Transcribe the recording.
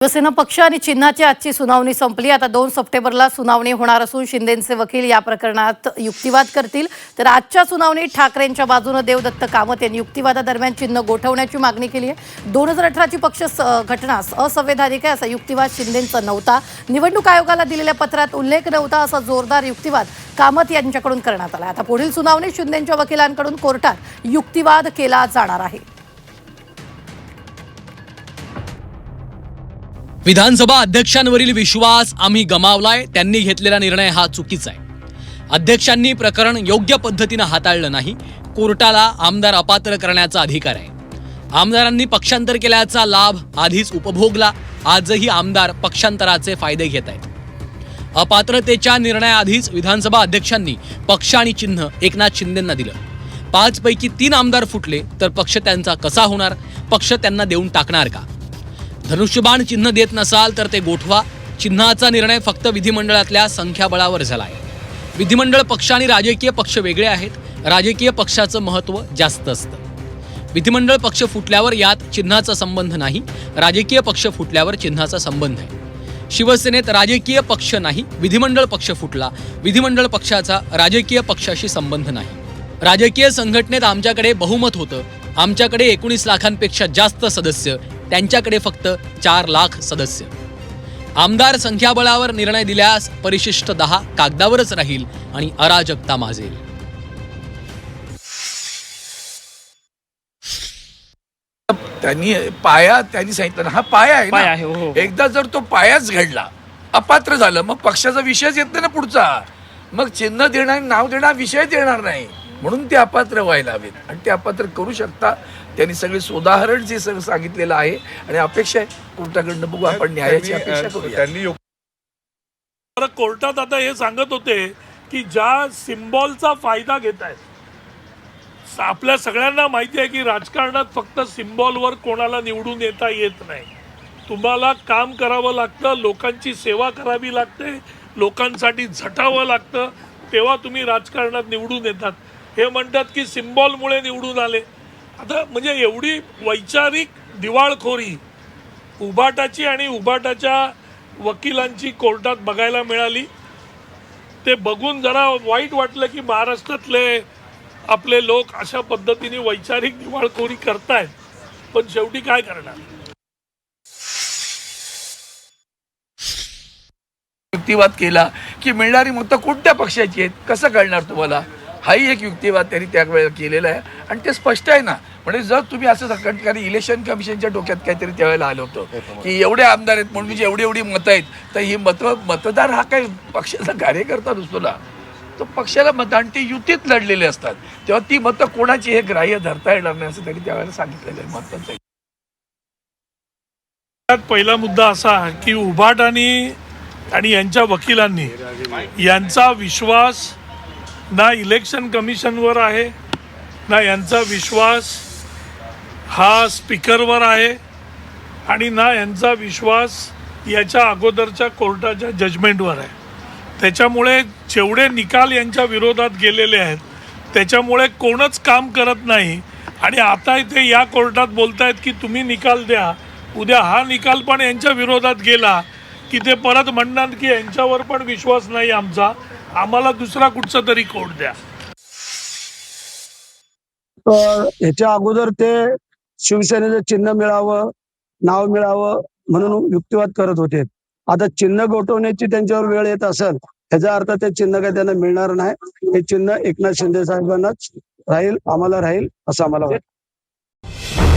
शिवसेना पक्ष आणि चिन्हाची आजची सुनावणी संपली। आता 2 सप्टेंबरला सुनावणी होणार असून शिंदेंचे वकील या प्रकरणात युक्तिवाद करतील। तर आजच्या सुनावणीत ठाकरेंच्या बाजूने देवदत्त कामत यांनी युक्तिवादादरम्यान चिन्ह गोठवण्याची मागणी केली आहे। 2018ची पक्ष घटना असंवैधानिक आहे असा युक्तिवाद शिंदेंचा नव्हता। निवडणूक आयोगाला दिलेल्या पत्रात उल्लेख नव्हता असा जोरदार युक्तिवाद कामत यांच्याकडून करण्यात आला। आता पुढील सुनावणी शिंदेंच्या वकिलांकडून कोर्टात युक्तिवाद केला जाणार आहे। विधानसभा अध्यक्षांवरील विश्वास आम्ही गमावलाय। त्यांनी घेतलेला निर्णय हा चुकीचा आहे। अध्यक्षांनी प्रकरण योग्य पद्धतीने हाताळलं नाही। कोर्टाला आमदार अपात्र करण्याचा अधिकार आहे। आमदारांनी पक्षांतर केल्याचा लाभ आधीच उपभोगला। आजही आमदार पक्षांतराचे फायदे घेत आहेत। अपात्रतेच्या निर्णयाआधीच विधानसभा अध्यक्षांनी पक्ष आणि चिन्ह एकनाथ शिंदेंना दिलं। 5 पैकी 3 आमदार फुटले तर पक्ष त्यांचा कसा होणार? पक्ष त्यांना देऊन टाकणार का? धनुष्यबाण चिन्ह देत नसाल तर ते गोठवा। चिन्हाचा निर्णय फक्त विधिमंडळातल्या संख्याबळावर झालाय। विधिमंडळ पक्ष आणि राजकीय पक्ष वेगळे आहेत। राजकीय पक्षाचं महत्त्व जास्त असतं। विधिमंडळ पक्ष फुटल्यावर यात चिन्हाचा संबंध नाही, राजकीय पक्ष फुटल्यावर चिन्हाचा संबंध आहे। शिवसेनेत राजकीय पक्ष नाही, विधिमंडळ पक्ष फुटला। विधिमंडळ पक्षाचा राजकीय पक्षाशी संबंध नाही। राजकीय संघटनेत आमच्याकडे बहुमत होतं। आमच्याकडे 19 लाखांपेक्षा जास्त सदस्य, त्यांच्याकडे फक्त 4 लाख सदस्य। आमदार संख्याबळावर निर्णय दिल्यास परिशिष्ट 10 कागदावरच राहील आणि अराजकता माजेल। त्यांनी सांगितलं ना, हा पाया आहे पाया ना। आहे, हो. एकदा जर तो पायाच घडला, अपात्र झालं, मग पक्षाचा विषयच येत नाही ना पुढचा। मग चिन्ह देणार, नाव देणार, विषयच येणार नाही। म्हणून ते अपात्र व्हायला हवेत आणि ते अपात्र करू शकता। त्यांनी सगळे सोदाहरण जे सगळं सांगितलेलं आहे आणि अपेक्षा आहे कोर्टाकडनं, बघू आपण न्यायाची अपेक्षा करूया। कोर्टात आता हे सांगत होते की ज्या सिम्बॉलचा फायदा घेत आहेत, आपल्या सगळ्यांना माहिती आहे की राजकारणात फक्त सिम्बॉलवर कोणाला निवडून येता येत नाही। तुम्हाला काम करावं लागतं, लोकांची सेवा करावी लागते, लोकांसाठी झटावं लागतं, तेव्हा तुम्ही राजकारणात निवडून येतात। हे म्हणतात की सिम्बॉलमुळे निवडून आले। आता म्हणजे एवढी वैचारिक दिवाळखोरी उभाटाची आणि उभाटाच्या वकिलांची कोर्टात बघायला मिळाली। ते बघून जरा वाईट वाटलं की महाराष्ट्रातले आपले लोक अशा पद्धतीने वैचारिक दिवाळखोरी करतायत, पण शेवटी काय करणार? युक्तिवाद केला की मिळणारी मतं कोणत्या पक्षाची आहेत कसं कळणार तुम्हाला? हाही एक युक्तिवाद त्यांनी त्यावेळेला केलेला आहे आणि ते स्पष्ट आहे ना। म्हणजे जर तुम्ही असं कारण इलेक्शन कमिशनच्या डोक्यात काहीतरी त्यावेळेला आलं होतं की एवढे आमदार आहेत म्हणून जी एवढी मतं आहेत, तर ही मतदार हा काही पक्षाचा कार्यकर्ता नसतो ना, तो पक्षाला मतं आणि ते युतीत लढलेले असतात, तेव्हा ती मतं कोणाची हे ग्राह्य धरता येणार नाही असं त्यांनी त्यावेळेला सांगितलेलं आहे। महत्त्वाचं आहे। पहिला मुद्दा असा की उभाट आणि यांच्या वकिलांनी यांचा विश्वास ना इलेक्शन कमिशनवर आहे, ना यांचा विश्वास हा स्पीकरवर आहे आणि ना यांचा विश्वास याच्या अगोदरच्या कोर्टाच्या जजमेंटवर आहे। त्याच्यामुळे जेवढे निकाल यांच्या विरोधात गेलेले आहेत त्याच्यामुळे कोणच काम करत नाही आणि आता इथे या कोर्टात बोलतायत की तुम्ही निकाल द्या। उद्या हा निकाल पण यांच्या विरोधात गेला की ते परत म्हणणार की यांच्यावर पण विश्वास नाही आमचा, आम्हाला दुसरा कुठचा तरी कोर्ट द्या। ह्याच्या अगोदर ते शिवसेनेचं चिन्ह मिळावं, नाव मिळावं म्हणून युक्तिवाद करत होते। आता चिन्ह गोठवण्याची त्यांच्यावर वेळ येत असेल, ह्याचा अर्थ ते चिन्ह काही त्यांना मिळणार नाही। हे चिन्ह एकनाथ शिंदे साहेबांनाच राहील, आम्हाला राहील असं आम्हाला वाटतं।